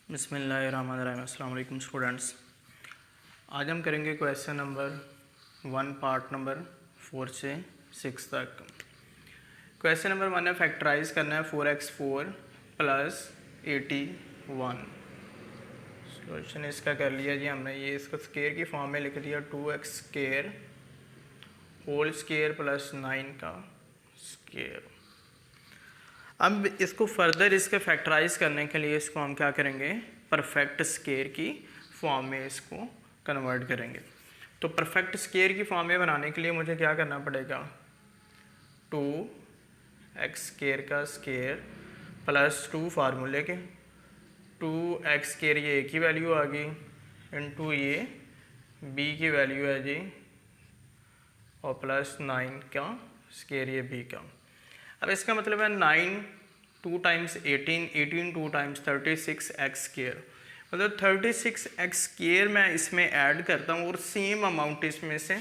बिस्मिल्लाहिर्रहमानिर्रहीम। अस्सलाम वालेकुम स्टूडेंट्स। आज हम करेंगे क्वेश्चन नंबर 1 पार्ट नंबर 4 से 6 तक। क्वेश्चन नंबर 1 है फैक्टराइज करना है 4x4 प्लस 81। सोल्यूशन इसका कर लिया जी हमने। ये इसको स्केयर की फॉर्म में लिख दिया 2x square whole square plus 9 का स्केयर। अब इसको फर्दर इसके फैक्टराइज करने के लिए इसको हम क्या करेंगे, परफेक्ट स्केयर की फॉर्म में इसको कन्वर्ट करेंगे। तो परफेक्ट स्केयर की फॉर्म में बनाने के लिए मुझे क्या करना पड़ेगा, 2x स्केयर का स्केयर प्लस 2 फार्मूले के 2x स्केयर ये a की वैल्यू आ गई इनटू ये b की वैल्यू है जी और प्लस 9 का स्केयर ये b का। अब इसका मतलब है 9 2 टाइम्स 18 18 2 टाइम्स 36x स्केयर, मतलब 36x स्केयर मैं इसमें ऐड करता हूँ और सेम अमाउंट इसमें से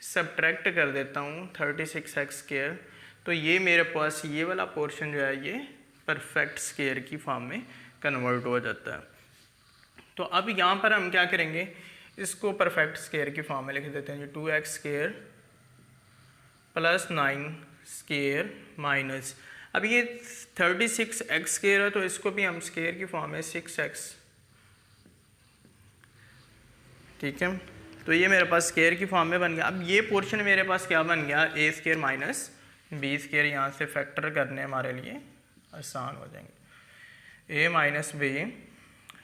सब्ट्रैक्ट कर देता हूँ 36x स्केयर। तो ये मेरे पास ये वाला पोर्शन जो है ये परफेक्ट स्केयर की फॉर्म में कन्वर्ट हो जाता है। तो अब यहाँ पर हम क्या करेंगे, इसको परफेक्ट स्केयर की फॉर्म में लिख देते हैं जी 2x square plus 9 square minus, अब ये 36x स्केयर है तो इसको भी हम स्केयर की फॉर्म में 6x, ठीक है। तो ये मेरे पास स्केयर की फॉर्म में बन गया। अब ये पोर्शन मेरे पास क्या बन गया, a square minus b square. यहाँ से फैक्टर करने हमारे लिए आसान हो जाएंगे, a minus B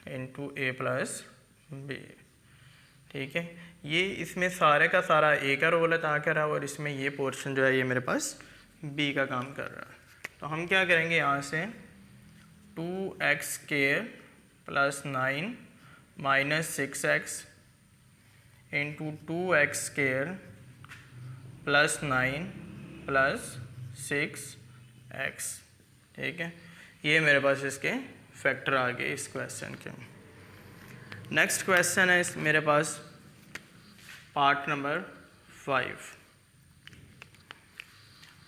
into A plus B, ठीक है। ये इसमें सारे का सारा a का रोल अदा कर रहा है और इसमें ये पोर्शन जो है ये मेरे पास b का काम कर रहा है। तो हम क्या करेंगे, यहाँ से 2x square plus 9 minus 6x into 2x square plus 9 plus 6x, ठीक है। ये मेरे पास इसके फैक्टर आ गए इस क्वेश्चन के। नेक्स्ट क्वेश्चन है इस मेरे पास पार्ट नंबर 5।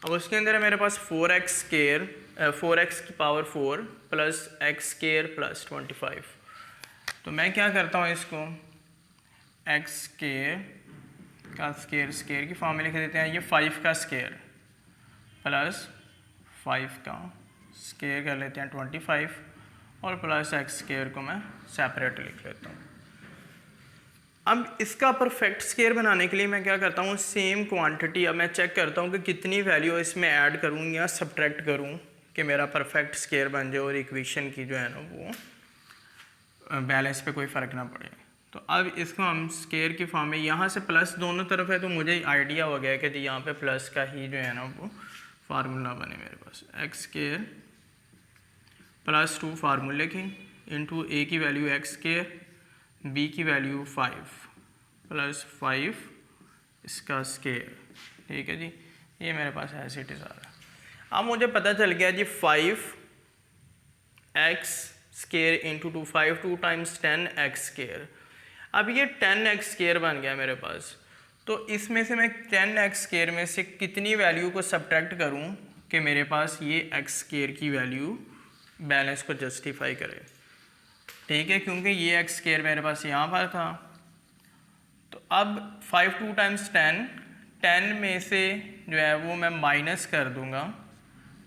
अब उसके अंदर है मेरे पास 4x स्केयर 4x की power 4 plus x square plus 25। तो मैं क्या करता हूँ, इसको x स्केयर का स्केयर स्केयर की फॉर्म में लिख देते हैं, ये 5 का स्केयर प्लस 5 का स्केयर कर लेते हैं 25 और प्लस x स्केयर को मैं सेपरेट लिख लेता हूँ। अब इसका परफेक्ट स्केयर बनाने के लिए मैं क्या करता हूँ, सेम क्वांटिटी अब मैं चेक करता हूँ कि कितनी वैल्यू इसमें ऐड करूँ या सब्ट्रैक्ट करूँ कि मेरा परफेक्ट स्केयर बन जाए और इक्वेशन की जो है ना वो बैलेंस पे कोई फ़र्क ना पड़े। तो अब इसको हम स्केयर की फॉर्म में, यहाँ से प्लस दोनों तरफ है तो मुझे आइडिया हो गया कि जी यहाँ पे प्लस का ही जो है ना वो फार्मूला बने मेरे पास, एक्स स्केयर प्लस 2 फार्मूले की इंटू ए की वैल्यू एक्स स्केयर b की वैल्यू 5 प्लस 5 इसका स्केयर, ठीक है जी। ये मेरे पास एज इट इज़ आ रहा है। अब मुझे पता चल गया जी 5x square into 2 times 10x square. अब ये 10x स्केयर बन गया मेरे पास। तो इसमें से मैं 10x स्केयर में से कितनी वैल्यू को सब्ट्रैक्ट करूं कि मेरे पास ये x स्केयर की वैल्यू बैलेंस को जस्टिफाई करे, ठीक है, क्योंकि ये x स्केयर मेरे पास यहाँ पर था। तो अब 5 2 टाइम्स 10 में से जो है वो मैं माइनस कर दूँगा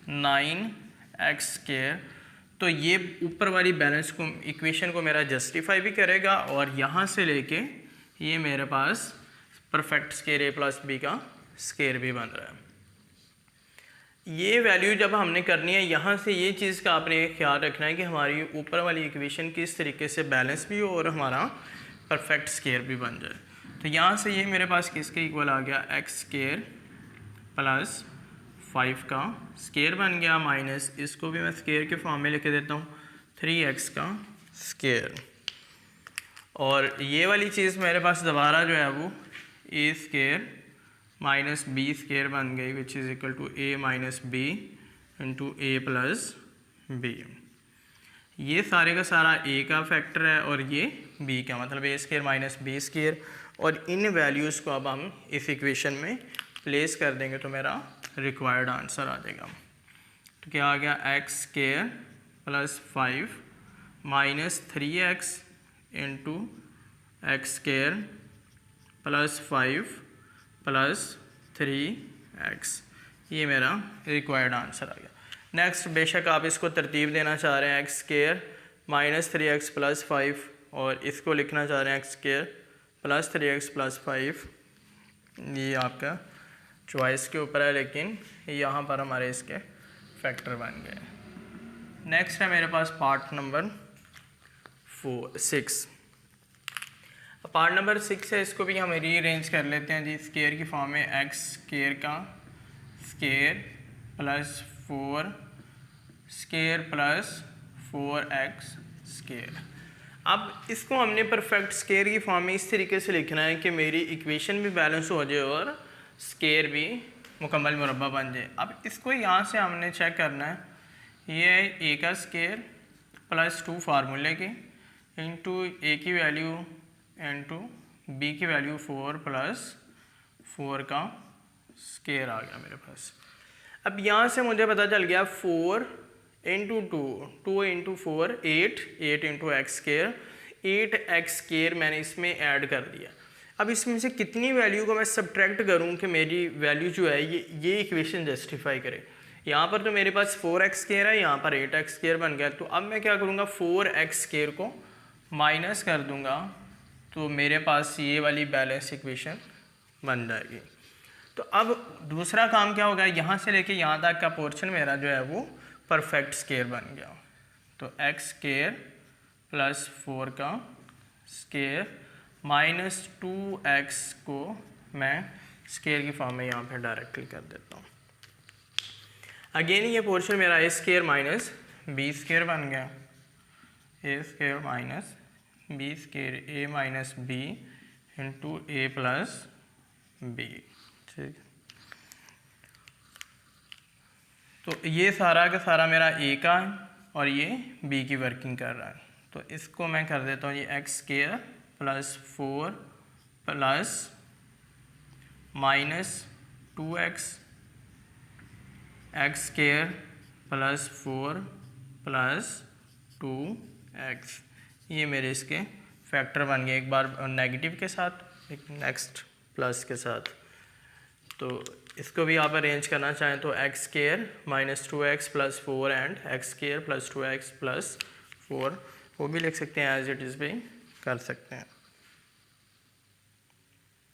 9x स्केयर। तो ये ऊपर वाली बैलेंस को इक्वेशन को मेरा जस्टिफाई भी करेगा और यहाँ से लेके ये मेरे पास perfect square a plus b का स्केयर भी बन रहा है। ये वैल्यू जब हमने करनी है, यहाँ से ये चीज़ का आपने ख्याल रखना है कि हमारी ऊपर वाली इक्वेशन किस तरीके से बैलेंस भी हो और हमारा परफेक्ट स्केयर भी बन जाए। तो यहाँ से ये मेरे पास किसके इक्वल आ गया, एक्स स्केयर प्लस 5 का स्केयर बन गया माइनस, इसको भी मैं स्केयर के फॉर्म में लिख देता हूँ 3x का स्केयर। और ये वाली चीज़ मेरे पास दोबारा जो है वो a square minus B square बन गई which is equal to a minus B into A plus B. ये सारे का सारा a का फैक्टर है और ये b का, मतलब a square minus B square. और इन वैल्यूज़ को अब हम इस इक्वेशन में प्लेस कर देंगे तो मेरा रिक्वायर्ड आंसर आ जाएगा। तो क्या आ गया, x square plus 5 minus 3x into x square plus 5 plus 3x, ये मेरा रिक्वायर्ड आंसर आ गया। नेक्स्ट, बेशक आप इसको तरतीब देना चाह रहे हैं x square minus 3x plus 5 और इसको लिखना चाह रहे हैं x square plus 3x plus 5, ये आपका चॉइस के ऊपर है, लेकिन यहाँ पर हमारे इसके फैक्टर बन गए। नेक्स्ट है मेरे पास पार्ट नंबर 6। पार्ट नंबर 6 है, इसको भी हम रीअरेंज कर लेते हैं जी। स्केयर की फॉर्म में एक्स स्केयर का square plus 4 square plus 4x square. अब इसको हमने परफेक्ट स्केयर की फॉर्म में इस तरीके से लिखना है कि मेरी इक्वेशन भी बैलेंस हो जाए और स्केयर भी मुकम्मल मुरब्बा बन जाए। अब इसको यहाँ से हमने चेक करना है, ये है ए का स्केयर प्लस 2 फार्मूले के इंटू ए की वैल्यू इंटू बी की वैल्यू 4 प्लस 4 का स्केयर आ गया मेरे पास। अब यहाँ से मुझे पता चल गया 4 into 2 into 4 8 into x square, 8x square मैंने इसमें ऐड कर दिया। अब इसमें से कितनी वैल्यू को मैं सब्ट्रैक्ट करूँ कि मेरी वैल्यू जो है ये इक्वेशन जस्टिफाई करे। यहाँ पर तो मेरे पास 4x स्केयर है, यहाँ पर 8x स्केयर बन गया। तो अब मैं क्या करूँगा, 4x स्केयर को माइनस कर दूँगा तो मेरे पास ये वाली बैलेंस इक्वेशन बन जाएगी। तो अब दूसरा काम क्या होगा, यहाँ से लेके यहाँ तक का पोर्शन मेरा जो है वो परफेक्ट स्केयर बन गया। तो एक्स स्केयर प्लस 4 का स्केयर माइनस 2x को मैं स्केयर की फॉर्म में यहाँ पे डायरेक्टली कर देता हूँ। अगेन ये पोर्शन मेरा ए स्केयर माइनस बी स्केयर बन गया, ए square minus B square A minus B into A plus B. ठीक, तो ये सारा का सारा मेरा ए का है और ये बी की वर्किंग कर रहा है। तो इसको मैं कर देता हूँ ये x square plus 4 plus minus 2x x square plus 4 plus 2x, ये मेरे इसके फैक्टर बन गए, एक बार नेगेटिव के साथ एक नेक्स्ट प्लस के साथ। तो इसको भी आप अरेंज करना चाहें तो x square minus 2x plus 4 and x square plus 2x plus 4 वो भी लिख सकते हैं, एज इट इज़ भी कर सकते हैं।